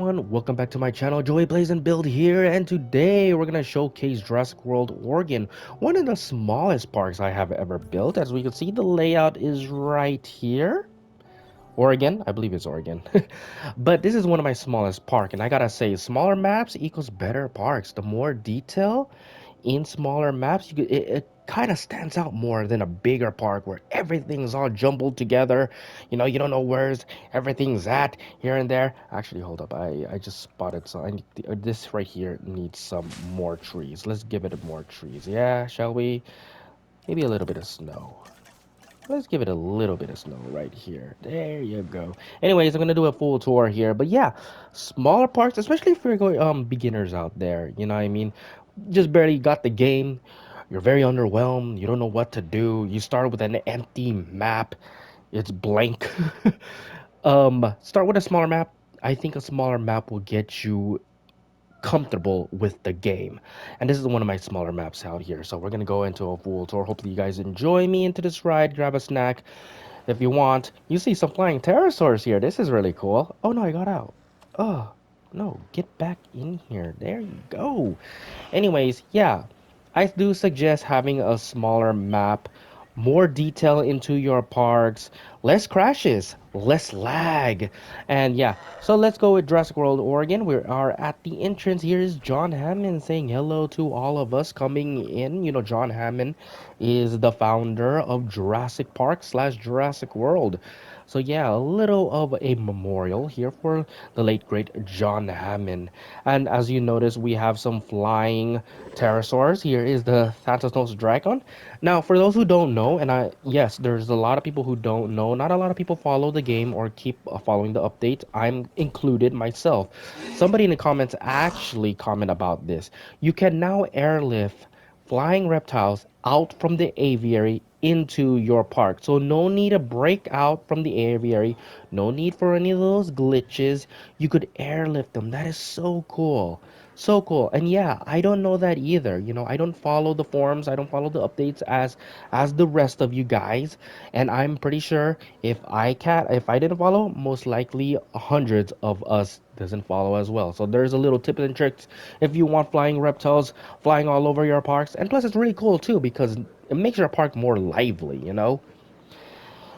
everyone, welcome back to my channel. Joey Plays and Build here, and today we're gonna showcase Jurassic World Oregon, one of the smallest parks I have ever built. As we can see, the layout is right here. Oregon, I believe it's Oregon. But this is one of my smallest park, and I gotta say, smaller maps equals better parks. The more detail in smaller maps, it kind of stands out more than a bigger park where everything's all jumbled together. You don't know where's everything's at here and there. Actually, hold up, I just spotted, so I need this right here needs some more trees. Let's give it more trees. Yeah, shall we? Maybe a little bit of snow. Let's give it a little bit of snow right here. There you go. Anyways, I'm gonna do a full tour here. But yeah, smaller parks, especially if you're going beginners out there. You know what I mean? Just barely got the game. You're very underwhelmed. You don't know what to do. You start with an empty map. It's blank. Start with a smaller map. I think a smaller map will get you comfortable with the game. And this is one of my smaller maps out here. So we're gonna go into a full tour. Hopefully you guys enjoy me into this ride. Grab a snack if you want. You see some flying pterosaurs here. This is really cool. Oh no, I got out. Oh no, get back in here. There you go. Anyways, yeah, I do suggest having a smaller map, more detail into your parks, less crashes, less lag. And yeah, so let's go with Jurassic World Oregon. We are at the entrance. Here is John Hammond saying hello to all of us coming in. You know, John Hammond is the founder of Jurassic Park slash Jurassic World. So yeah, a little of a memorial here for the late great John Hammond. And as you notice, we have some flying pterosaurs. Here is the Thanatos dragon. Now, for those who don't know, and yes, there's a lot of people who don't know. Not a lot of people follow the game or keep following the updates. I'm included myself. Somebody in the comments actually comment about this. You can now airlift flying reptiles out from the aviary into your park. So no need to break out from the aviary. No need for any of those glitches. You could airlift them. That is so cool. So cool. And yeah, I don't know that either. I don't follow the forums. I don't follow the updates as the rest of you guys. And I'm pretty sure if I didn't follow, most likely hundreds of us doesn't follow as well. So there's a little tip and tricks if you want flying reptiles flying all over your parks. And plus it's really cool too because it makes your park more lively.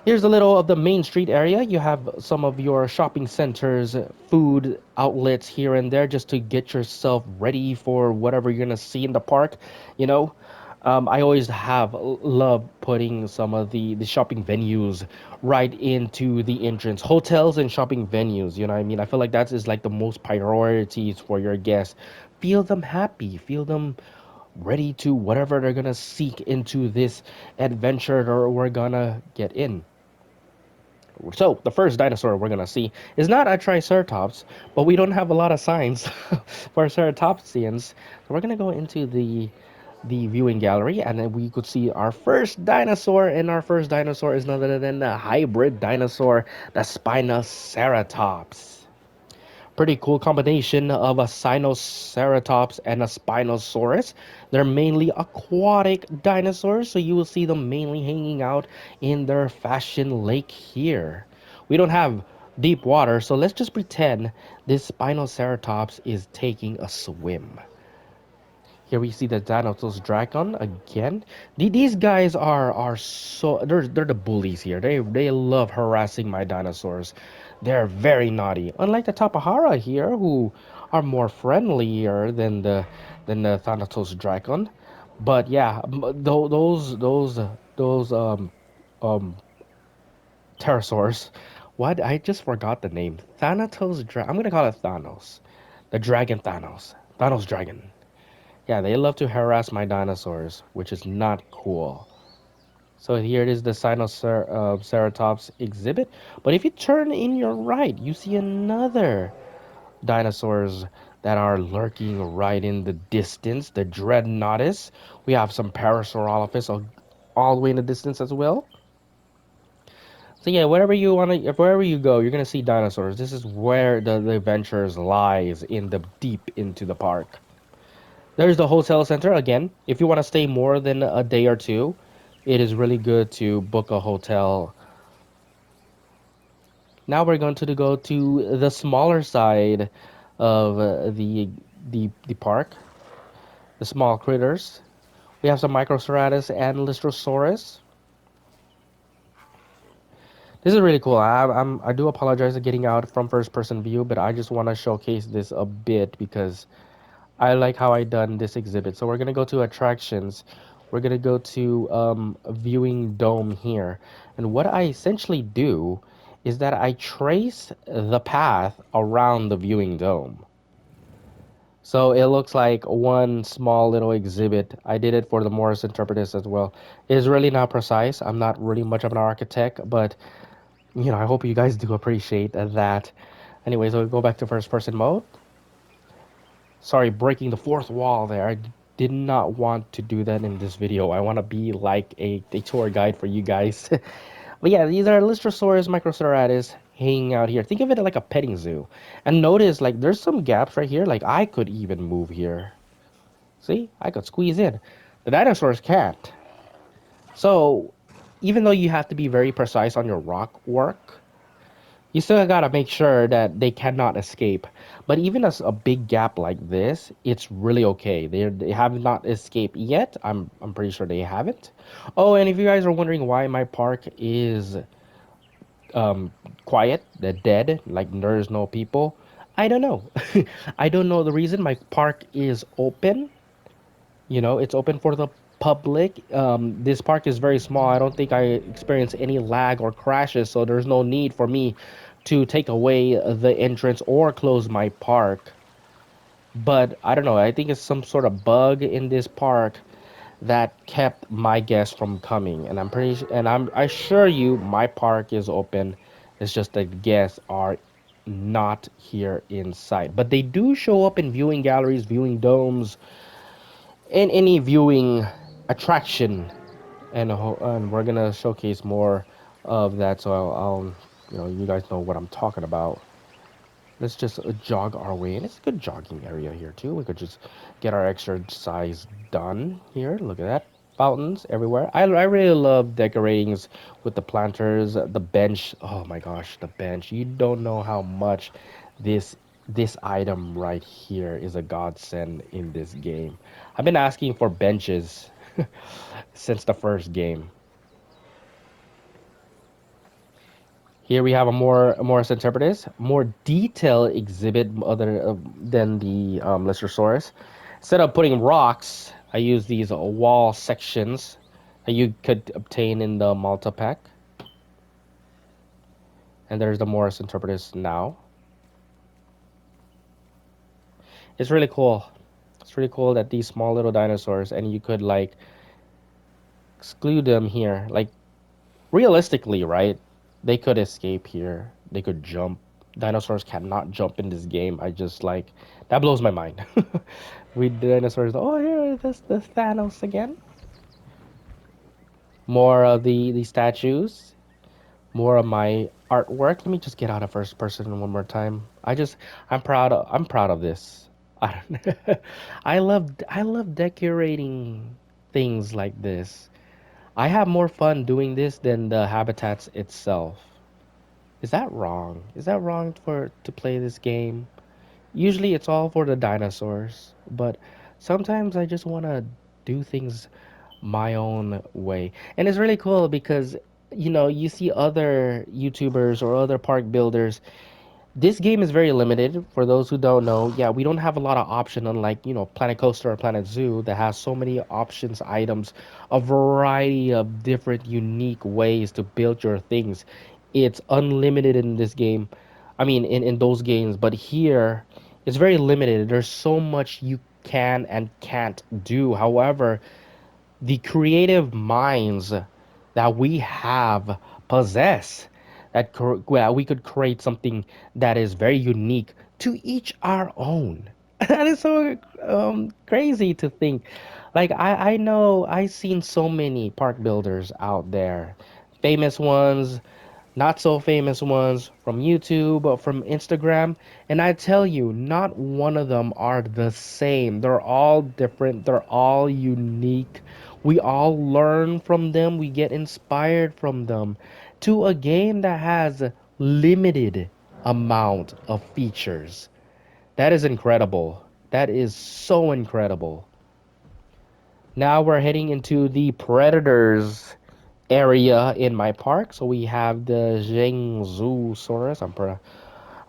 Here's a little of the main street area. You have some of your shopping centers, food outlets here and there just to get yourself ready for whatever you're gonna see in the park. You know, I always have love putting some of the shopping venues right into the entrance. Hotels and shopping venues, you know what I mean? I feel like that is like the most priorities for your guests. Feel them happy, feel them ready to whatever they're gonna seek into this adventure or we're gonna get in. So the first dinosaur we're gonna see is not a Triceratops, but we don't have a lot of signs for ceratopsians. So we're gonna go into the viewing gallery, and then we could see our first dinosaur, and our first dinosaur is none other than the hybrid dinosaur, the Spinoceratops. Pretty cool combination of a Sinoceratops and a Spinosaurus. They're mainly aquatic dinosaurs, so you will see them mainly hanging out in their fashion lake here. We don't have deep water, so let's just pretend this Spinoceratops is taking a swim. Here we see the Thanatos dragon again. These guys are so they're the bullies here. They love harassing my dinosaurs. They're very naughty. Unlike the Tapahara here, who are more friendlier than the Thanatos dragon. But yeah, those um pterosaurs. What? I just forgot the name. I'm gonna call it Thanos. The dragon Thanos. Thanos dragon. Yeah, they love to harass my dinosaurs, which is not cool. So here it is, the Sinoceratops exhibit. But if you turn in your right, you see another dinosaurs that are lurking right in the distance. The Dreadnoughtus. We have some Parasaurolophus all the way in the distance as well. So yeah, wherever you go, you're gonna see dinosaurs. This is where the adventures lies in the deep into the park. There's the hotel center again. If you want to stay more than a day or two, it is really good to book a hotel. Now we're going to go to the smaller side of the park, the small critters. We have some Microceratus and Lystrosaurus. This is really cool. I do apologize for getting out from first person view, but I just want to showcase this a bit because I like how I done this exhibit. So we're gonna go to attractions. We're gonna go to a viewing dome here, and what I essentially do is that I trace the path around the viewing dome. So it looks like one small little exhibit. I did it for the Morris Interpreters as well. It's really not precise. I'm not really much of an architect, but I hope you guys do appreciate that. Anyway, so we go back to first person mode. Sorry, breaking the fourth wall there. I did not want to do that in this video. I want to be like a tour guide for you guys. But yeah, these are Lystrosaurus microceratus hanging out here. Think of it like a petting zoo. And notice, like, there's some gaps right here. Like, I could even move here. See? I could squeeze in. The dinosaurs can't. So, even though you have to be very precise on your rock work, you still gotta make sure that they cannot escape. But even as a big gap like this, it's really okay. They have not escaped yet. I'm pretty sure they haven't. Oh, and if you guys are wondering why my park is quiet, they're dead, like there's no people, I don't know. I don't know the reason. My park is open. It's open for the public. This park is very small. I don't think I experience any lag or crashes, so there's no need for me to take away the entrance or close my park. But I don't know. I think it's some sort of bug in this park that kept my guests from coming. And I assure you, my park is open. It's just that guests are not here inside. But they do show up in viewing galleries, viewing domes, in any viewing attraction, and we're gonna showcase more of that. So I'll you guys know what I'm talking about. Let's just jog our way, and it's a good jogging area here too. We could just get our exercise done here. Look at that, fountains everywhere. I really love decoratings with the planters, the bench. Oh my gosh, the bench! You don't know how much this this item right here is a godsend in this game. I've been asking for benches since the first game. Here we have a more interpreters, more detailed exhibit other than the Lysosaurus. Instead of putting rocks, I use these wall sections that you could obtain in the Malta pack. And there's the Morris interpreters now. It's really cool. It's really cool that these small little dinosaurs, and you could like exclude them here. Like realistically, right? They could escape here. They could jump. Dinosaurs cannot jump in this game. I just like that blows my mind. We dinosaurs. Oh, here this the Thanos again. More of the statues. More of my artwork. Let me just get out of first person one more time. I'm proud of this. I I love decorating things like this. I have more fun doing this than the habitats itself. Is that wrong? Is that wrong for to play this game? Usually it's all for the dinosaurs, but sometimes I just want to do things my own way. And it's really cool because you see other YouTubers or other park builders. This game is very limited for those who don't know. Yeah, we don't have a lot of option unlike, Planet Coaster or Planet Zoo that has so many options, items, a variety of different unique ways to build your things. It's unlimited in this game. I mean, in those games, but here it's very limited. There's so much you can and can't do. However, the creative minds that we have possess well, we could create something that is very unique to each our own. That is so crazy to think. Like I know I've seen so many park builders out there, famous ones, not so famous ones from YouTube or from Instagram. And I tell you, not one of them are the same. They're all different, they're all unique. We all learn from them, we get inspired from them to a game that has limited amount of features. That is incredible. That is so incredible. Now we're heading into the predators area in my park. So we have the Zhengzhousaurus.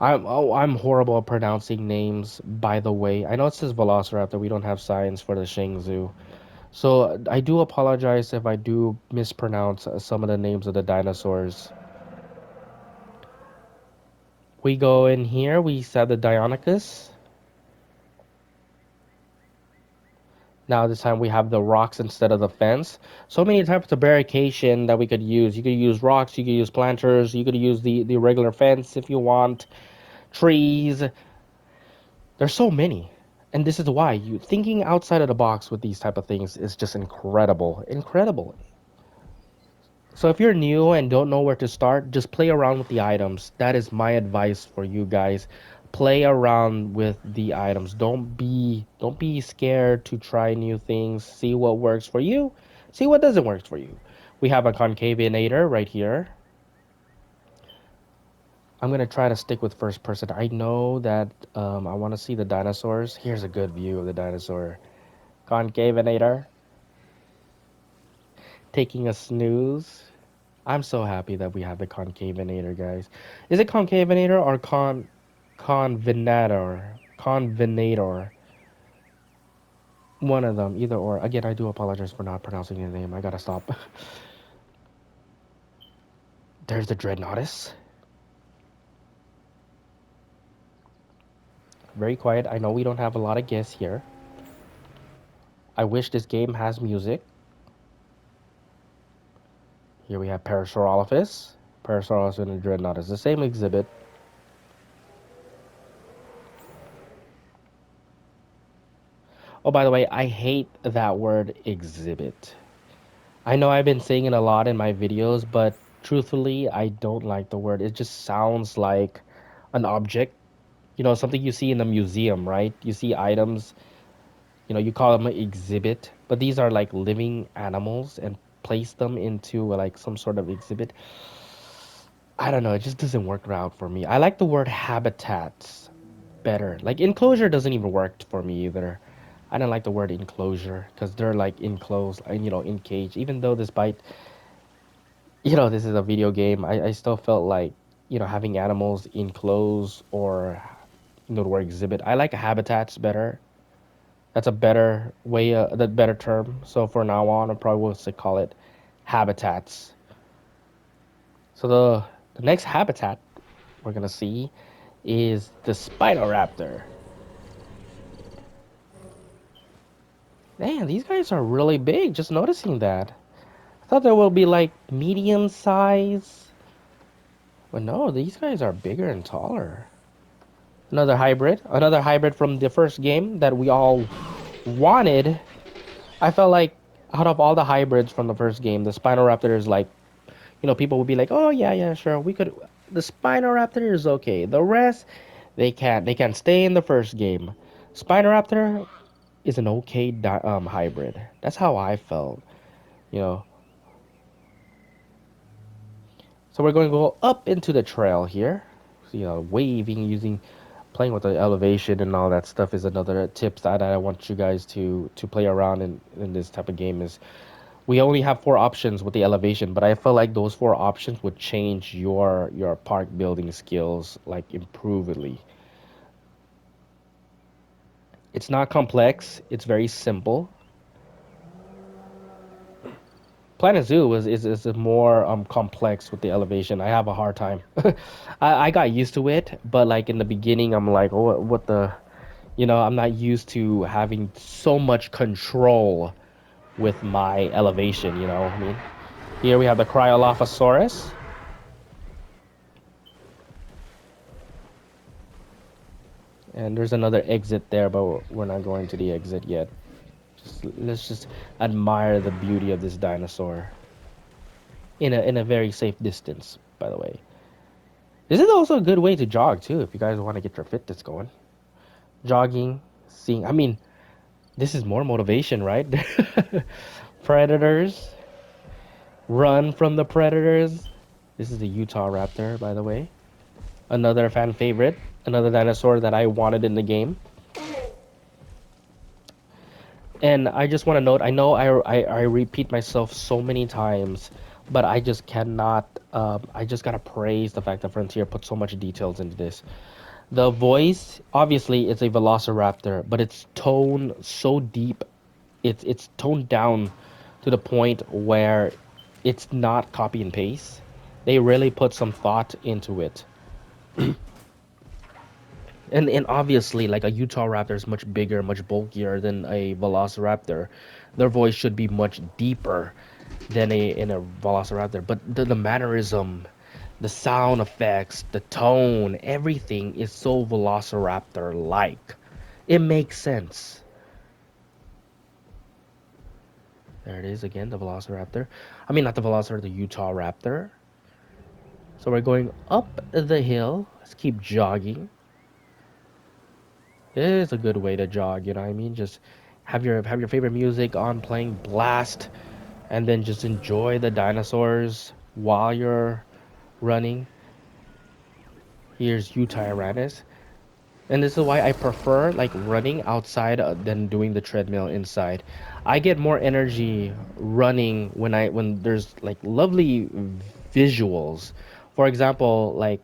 I'm horrible at pronouncing names, by the way. I know it says Velociraptor. We don't have signs for the Shangzhou. So I do apologize if I do mispronounce some of the names of the dinosaurs. We go in here. We said the Deinonychus. Now this time we have the rocks instead of the fence. So many types of barricade that we could use. You could use rocks, you could use planters, you could use the regular fence if you want, trees. There's so many. And this is why you thinking outside of the box with these type of things is just incredible. Incredible. So if you're new and don't know where to start, just play around with the items. That is my advice for you guys. Play around with the items. Don't be scared to try new things. See what works for you. See what doesn't work for you. We have a concavinator right here. I'm gonna try to stick with first person. I know that I want to see the dinosaurs. Here's a good view of the dinosaur. Concavinator taking a snooze. I'm so happy that we have the concavinator, guys. Is it concavinator or convenator? Convenator. One of them, either or. Again, I do apologize for not pronouncing the name. I gotta stop. There's the Dreadnoughtus. Very quiet. I know we don't have a lot of guests here. I wish this game has music. Here we have Parasaurolophus. Parasaurolophus and the Dreadnoughtus. The same exhibit. Oh, by the way, I hate that word exhibit. I know I've been saying it a lot in my videos, but truthfully, I don't like the word. It just sounds like an object, something you see in a museum, right? You see items, you call them an exhibit, but these are like living animals and place them into like some sort of exhibit. I don't know, it just doesn't work out for me. I like the word habitats better. Like enclosure doesn't even work for me either. I don't like the word enclosure because they're like enclosed and in cage. Even though despite this is a video game, I still felt like having animals enclosed or the word exhibit. I like habitats better. That's a better way, the better term. So for now on, I probably will still call it habitats. So the next habitat we're gonna see is the Spinoraptor. Man, these guys are really big. Just noticing that. I thought there will be like medium size, but no, these guys are bigger and taller. Another hybrid from the first game that we all wanted. I felt like out of all the hybrids from the first game, the Spinoraptor is like, people would be like, oh yeah, yeah, sure, we could. The Spinoraptor is okay. The rest, they can't. They can stay in the first game. Spinoraptor is an okay hybrid. That's how I felt. You know. So we're going to go up into the trail here. So, waving, playing with the elevation and all that stuff is another tips that I want you guys to play around in this type of game. Is we only have 4 options with the elevation, but I feel like those 4 options would change your park building skills like improvedly. It's not complex. It's very simple. Planet Zoo is more complex with the elevation. I have a hard time. I got used to it, but like in the beginning, I'm like, oh, what the, I'm not used to having so much control with my elevation. You know what I mean? Here we have the Cryolophosaurus. And there's another exit there, but we're not going to the exit yet. Let's just admire the beauty of this dinosaur in a very safe distance, by the way. This is also a good way to jog too if you guys want to get your fitness going. Jogging, seeing, I mean, this is more motivation, right? Predators, run from the predators. This is the Utah Raptor, by the way. Another fan favorite. another dinosaur that I wanted in the game. And I just want to note, I know I repeat myself so many times, but I just cannot, I just gotta praise the fact that Frontier put so much details into this. The voice, obviously, it's a Velociraptor, but it's toned so deep, it's toned down to the point where it's not copy and paste. They really put some thought into it. And obviously, like a Utah Raptor is much bigger, much bulkier than a Velociraptor. Their voice should be much deeper than a in a Velociraptor. But the mannerism, the sound effects, the tone, everything is so Velociraptor-like. It makes sense. There it is again, the Velociraptor. I mean, not the Velociraptor, the Utah Raptor. So we're going up the hill. Let's keep jogging. It is a good way to jog, you know what I mean? Just have your favorite music on playing blast and then just enjoy the dinosaurs while you're running. Here's Utyrannus. And this is why I prefer like running outside than doing the treadmill inside. I get more energy running when there's like lovely visuals. For example, like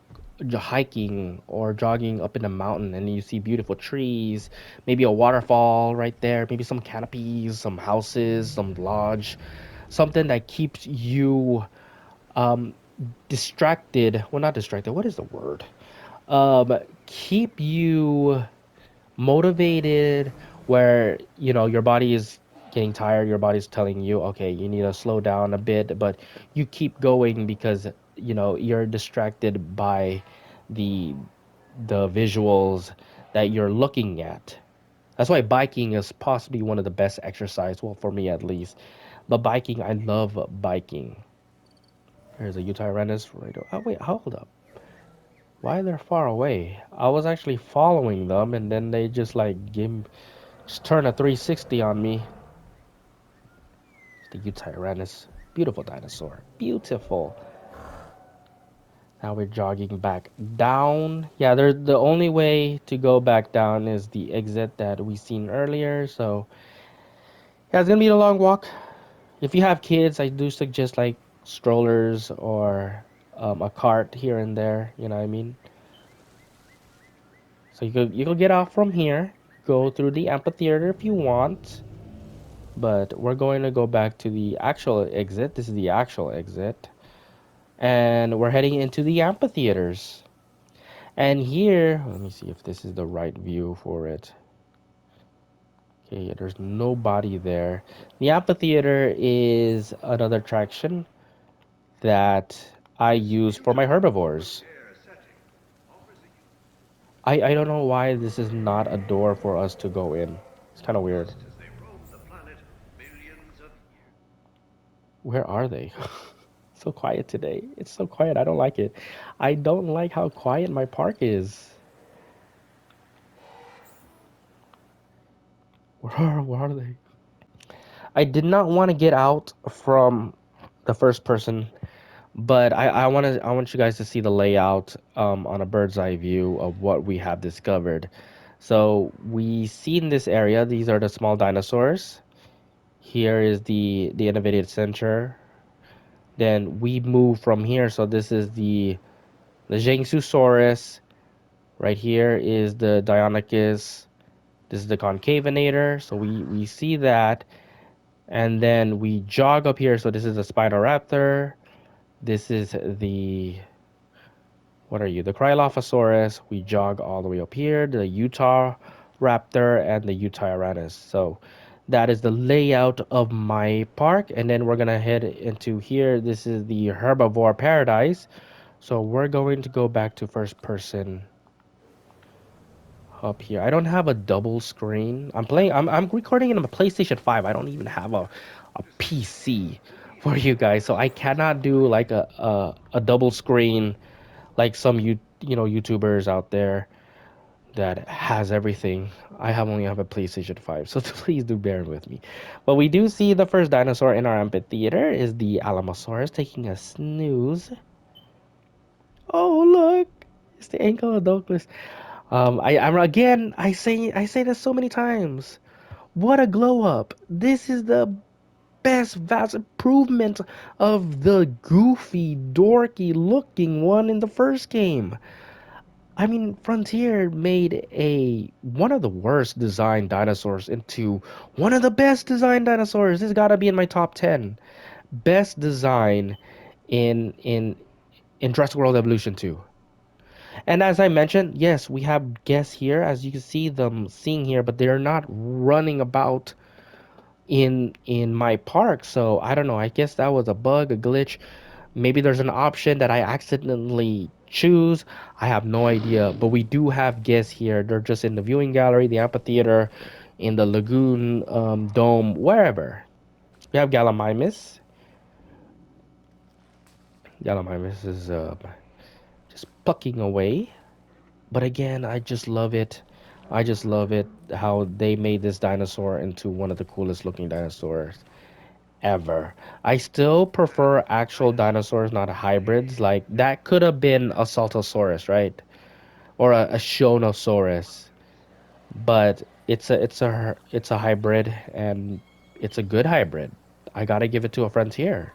hiking or jogging up in a mountain and you see beautiful trees, maybe a waterfall right there, maybe some canopies, some houses, some lodge, something that keeps you um distracted. Well, not distracted. What is the word? Keep you motivated where your body is getting tired, your body's telling you okay, you need to slow down a bit, but you keep going because you're distracted by the visuals that you're looking at. That's why biking is possibly one of the best exercise, well, for me at least. But biking, I love biking. There's a Utyrannus right. Oh wait, hold up. Why they're far away? I was actually following them, and then they just like just turn a 360 on me. The Utyrannus, beautiful dinosaur, beautiful. Now we're jogging back down. Yeah, the only way to go back down is the exit that we seen earlier. So yeah, it's gonna be a long walk. If you have kids, I do suggest like strollers or a cart here and there. You know what I mean? So you could get off from here, go through the amphitheater if you want, but we're going to go back to the actual exit. This is the actual exit, and we're heading into the amphitheaters. And here, let me see if this is the right view for it. Okay, yeah, there's nobody there. The amphitheater is another attraction that I use for my herbivores. I don't know why this is not a door for us to go in. It's kind of weird. Where are they? So quiet today. It's so quiet. I don't like it. I don't like how quiet my park is. Where are they? I did not want to get out from the first person, but I want you guys to see the layout on a bird's eye view of what we have discovered. So we see in this area, these are the small dinosaurs. Here is the innovative center. Then we move from here. So this is the Zhangsusaurus. Right here is the Deinonychus. This is the Concavenator. So we see that. And then we jog up here. So this is the Spinoraptor. This is the, what are you? The Cryolophosaurus. We jog all the way up here. The Utah Raptor and the Utyrannus. So that is the layout of my park. And then we're going to head into here. This is the Herbivore Paradise. So we're going to go back to first person up here. I don't have a double screen. I'm recording it on a PlayStation 5. I don't even have a PC for you guys. So I cannot do like a double screen like some YouTubers out there that has everything. I have only have a PlayStation 5. So please do bear with me. But we do see the first dinosaur in our amphitheater is the Alamosaurus taking a snooze. Oh, look. It's the Ankylosaurus. I'm again. I say this so many times. What a glow up! This is the best vast improvement of the goofy, dorky looking one in the first game. I mean, Frontier made a one of the worst designed dinosaurs into one of the best designed dinosaurs. This gotta be in my top 10. Best design in Jurassic World Evolution 2. And as I mentioned, yes, we have guests here, as you can see them seeing here, but they're not running about in my park. So I don't know. I guess that was a bug, a glitch. Maybe there's an option that I accidentally choose. I have no idea. But we do have guests here. They're just in the viewing gallery, the amphitheater, in the lagoon dome, wherever. We have Gallimimus. Gallimimus is just plucking away. But again, I just love it. I just love it how they made this dinosaur into one of the coolest looking dinosaurs ever. I still prefer actual dinosaurs, not hybrids. Like that could have been a Saltosaurus, right? Or a Shonosaurus. But it's a hybrid and it's a good hybrid. I gotta give it to a Frontier.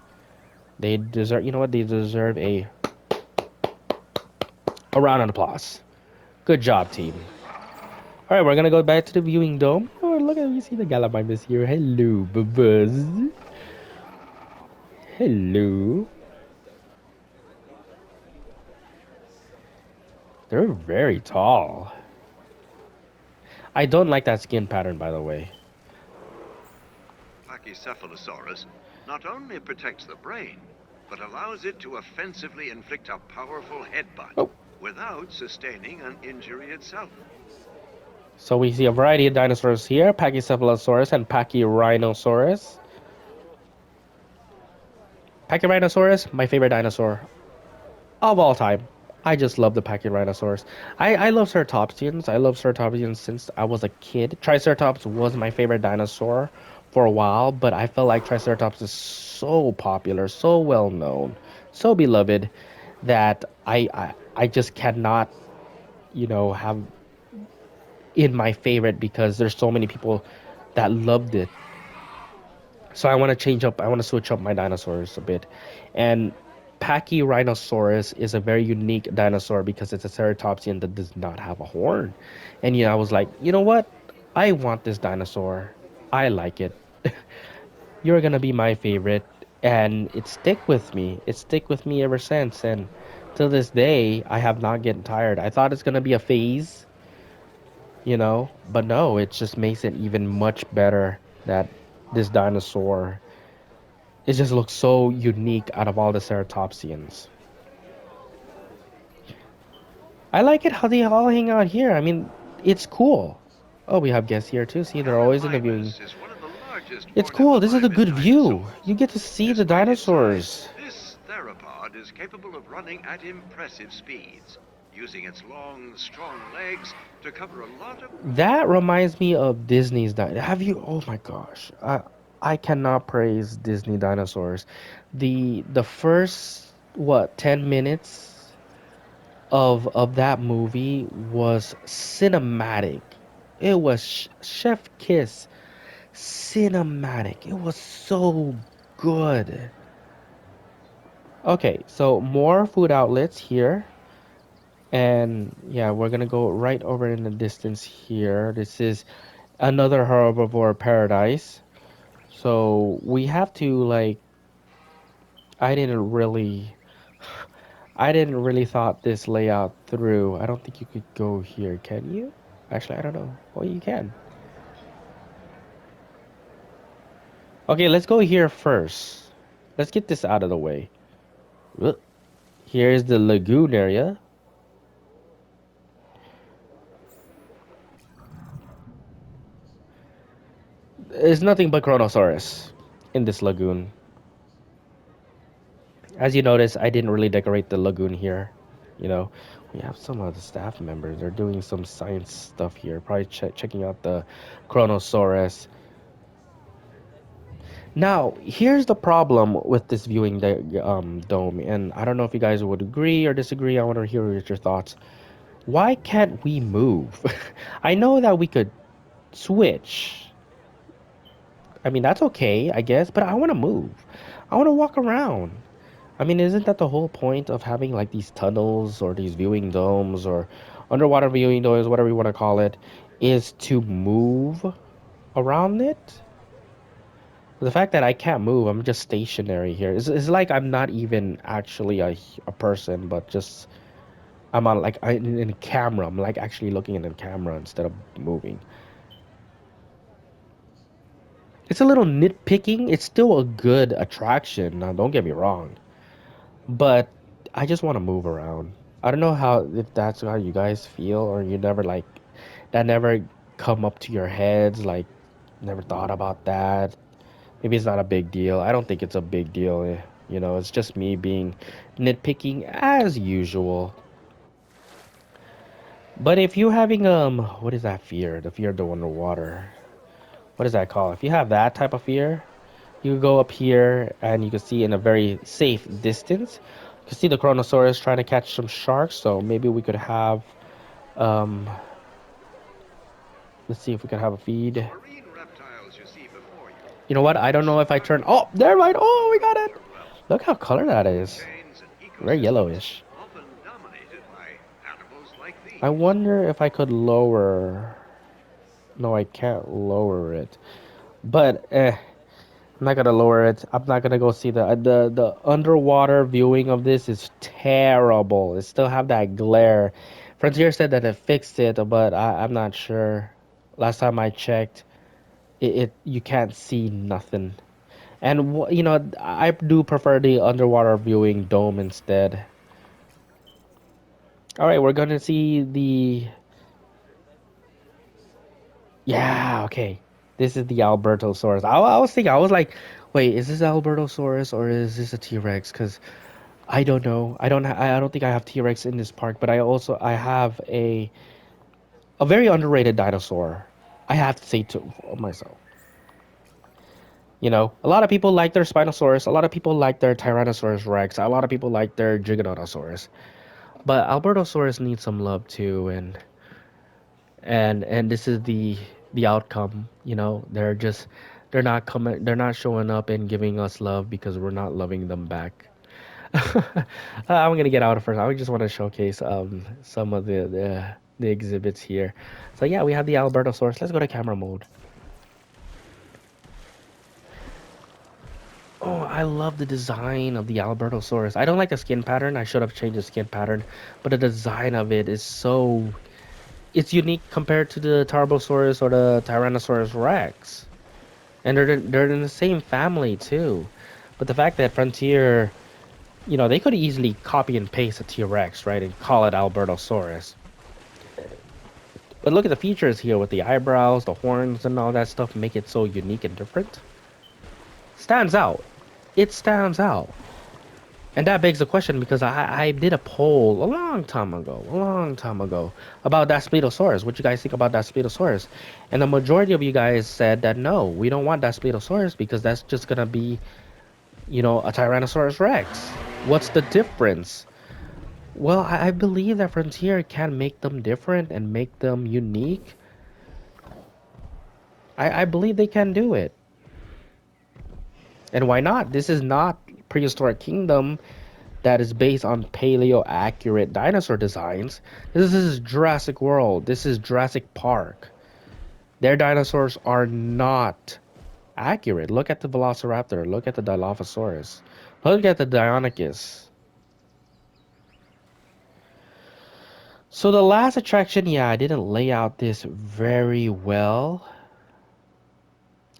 They deserve, you know what? They deserve a round of applause. Good job, team. All right, we're gonna go back to the viewing dome. Oh, look at you see the Gallimimus here. Hello, Buzz. Hello. They're very tall. I don't like that skin pattern, by the way. Pachycephalosaurus not only protects the brain, but allows it to offensively inflict a powerful headbutt Oh, without sustaining an injury itself. so we see a variety of dinosaurs here: Pachycephalosaurus and Pachyrhinosaurus. Pachyrhinosaurus, my favorite dinosaur of all time. I just love the Pachyrhinosaurus. I love Ceratopsians. I love Ceratopsians since I was a kid. Triceratops was my favorite dinosaur for a while, but I felt like Triceratops is so popular, so well known, so beloved that I just cannot, have in my favorite because there's so many people that loved it. So I want to change up. I want to switch up my dinosaurs a bit, and Pachyrhinosaurus is a very unique dinosaur because it's a ceratopsian that does not have a horn. And I was like, you know what? I want this dinosaur. I like it. You're gonna be my favorite, and it stick with me. It stick with me ever since, and to this day, I have not getting tired. I thought it's gonna be a phase, but no, it just makes it even much better that this dinosaur, it just looks so unique out of all the ceratopsians. I like it how they all hang out here. I mean, it's cool. Oh, we have guests here too. See, they're always interviewing. Gallimimus is one of the largest It's cool. This is a ornithomimus good view. dinosaurs. You get to see the Despite its size, dinosaurs. this theropod is capable of running at impressive speeds, using its long, strong legs to cover a lot of That reminds me of Disney's Have you? Oh my gosh, I cannot praise Disney dinosaurs. The first what 10 minutes of that movie was cinematic. It was chef kiss cinematic. It was so good. Okay, so more food outlets here. And yeah, we're gonna go right over in the distance here. This is another herbivore paradise. So we have to like I didn't really I didn't really thought this layout through. I don't think you could go here, can you? Actually, I don't know. Well, you can. Okay, let's go here first. Let's get this out of the way. Ugh. Here's the lagoon area. There's nothing but Chronosaurus in this lagoon. As you notice, I didn't really decorate the lagoon here. You know, we have some of the staff members. They're doing some science stuff here, probably checking out the Chronosaurus. Now, here's the problem with this viewing dome, and I don't know if you guys would agree or disagree. I want to hear your thoughts. Why can't we move? I know that we could switch. I mean, that's okay, I guess, but I want to move. I want to walk around. I mean, isn't that the whole point of having like these tunnels or these viewing domes or underwater viewing domes, whatever you want to call it, is to move around it? The fact that I can't move, I'm just stationary here. It's like I'm not even actually a person, but just I'm on like in a camera. I'm like actually looking in a camera instead of moving. It's a little nitpicking. It's still a good attraction. Now, don't get me wrong, but I just want to move around. I don't know how if that's how you guys feel, or you never like that never come up to your heads. Like never thought about that. Maybe it's not a big deal. I don't think it's a big deal. You know, it's just me being nitpicking as usual. But if you having what is that fear? The fear of the underwater. What is that called? If you have that type of fear, you can go up here and you can see in a very safe distance. You can see the Chronosaurus trying to catch some sharks. So maybe we could have um. Let's see if we can have a The feed. marine reptiles you see before you You know what? I don't know if I survive turn. in Oh, there right. Oh, we got it. water well. Look how color that Food is. chains and Very ecosystems yellowish. often dominated by animals like I these. wonder if I could lower. No, I can't lower it. But I'm not gonna lower it. I'm not gonna go see the underwater viewing of this is terrible. It still have that glare. Frontier said that it fixed it, but I'm not sure. Last time I checked, it you can't see nothing. And you know, I do prefer the underwater viewing dome instead. All right, we're gonna see the yeah. Okay, this is the Albertosaurus. I was thinking, I was like, wait, is this Albertosaurus or is this a T Rex? Because I don't know. I don't think I have T-Rex in this park, but I have a very underrated dinosaur. I have to say to myself. You know, a lot of people like their Spinosaurus, a lot of people like their Tyrannosaurus Rex, a lot of people like their Giganotosaurus. But Albertosaurus needs some love too, and this is the outcome, you know. They're not showing up and giving us love because we're not loving them back. I'm gonna get out of first. I just want to showcase some of the exhibits here. So yeah, we have the Albertosaurus. Let's go to camera mode. Oh, I love the design of the Albertosaurus. I don't like the skin pattern. I should have changed the skin pattern, but the design of it is so it's unique compared to the Tarbosaurus or the Tyrannosaurus Rex. And they're in the same family too. But the fact that Frontier, you know, they could easily copy and paste a T-Rex, right, and call it Albertosaurus. But look at the features here with the eyebrows, the horns, and all that stuff make it so unique and different. Stands out. It stands out. And that begs the question because I did a poll a long time ago, about that Spinosaurus. What you guys think about that Spinosaurus? And the majority of you guys said that no, we don't want that Spinosaurus because that's just gonna be, you know, a Tyrannosaurus Rex. What's the difference? Well, I believe that Frontier can make them different and make them unique. I believe they can do it. And why not? This is not Prehistoric Kingdom that is based on paleo accurate dinosaur designs. This is Jurassic World. This is Jurassic Park. Their dinosaurs are not accurate. Look at the Velociraptor. Look at the Dilophosaurus. Look at the Deinonychus. So the last attraction, yeah, I didn't lay out this very well.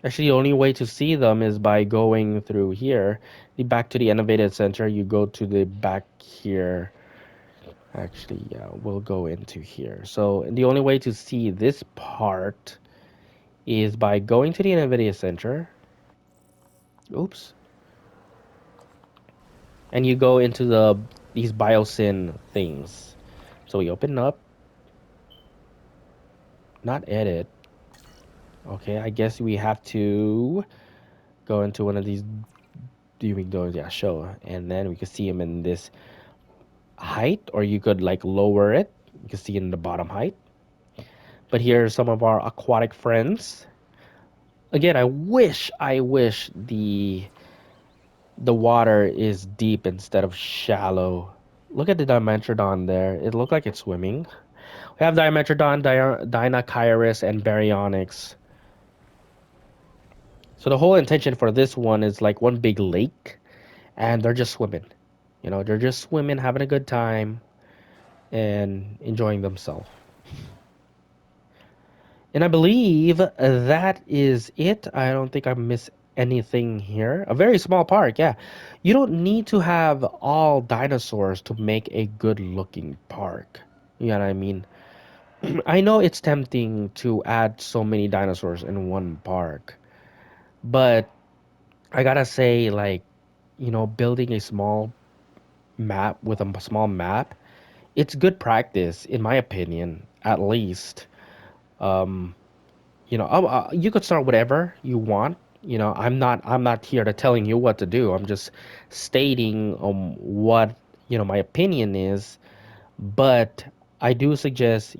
Actually, the only way to see them is by going through here. Back to the Innovative Center, you go to the back here. Actually, yeah, we'll go into here. So the only way to see this part is by going to the Nvidia Center. Oops. And you go into these biosyn things. So we open up, not edit. Okay, I guess we have to go into one of these viewing doors. Yeah, show. And then we can see him in this height, or you could like lower it. You can see it in the bottom height. But here are some of our aquatic friends. Again, I wish the water is deep instead of shallow. Look at the Dimetrodon there. It looked like it's swimming. We have Dimetrodon, Dinachirus, and Baryonyx. So the whole intention for this one is like one big lake, and they're just swimming. You know, they're just swimming, having a good time, and enjoying themselves. And I believe that is it. I don't think I missed anything here. A very small park, yeah. You don't need to have all dinosaurs to make a good looking park. You know what I mean? I know it's tempting to add so many dinosaurs in one park, but I gotta say, like, building a small map with a small map, it's good practice, in my opinion, at least. Um, you could start whatever you want. I'm not here to telling you what to do. I'm just stating what my opinion is. But I do suggest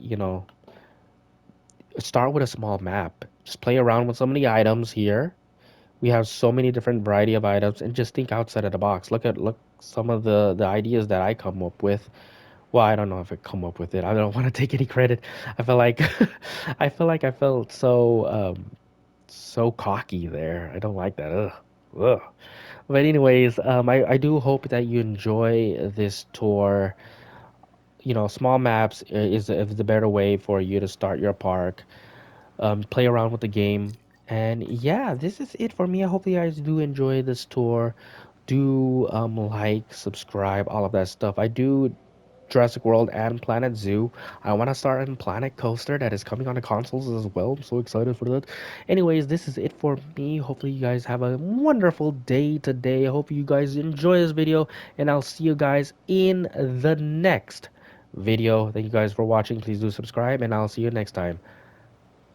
start with a small map. Just play around with some of the items here. We have so many different variety of items, and just think outside of the box. Look some of the ideas that I come up with. Well, I don't know if I come up with it. I don't want to take any credit. I feel like I felt so cocky there. I don't like that. Ugh. Ugh. But anyways, I do hope that you enjoy this tour. Small maps is the better way for you to start your park. Play around with the game. And yeah, this is it for me. I hope you guys do enjoy this tour. Do like, subscribe, all of that stuff. I do Jurassic World and Planet Zoo. I want to start on Planet Coaster that is coming on the consoles as well. I'm so excited for that. Anyways, this is it for me. Hopefully you guys have a wonderful day today. I hope you guys enjoy this video, and I'll see you guys in the next video. Thank you guys for watching. Please do subscribe, and I'll see you next time.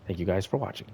Thank you guys for watching.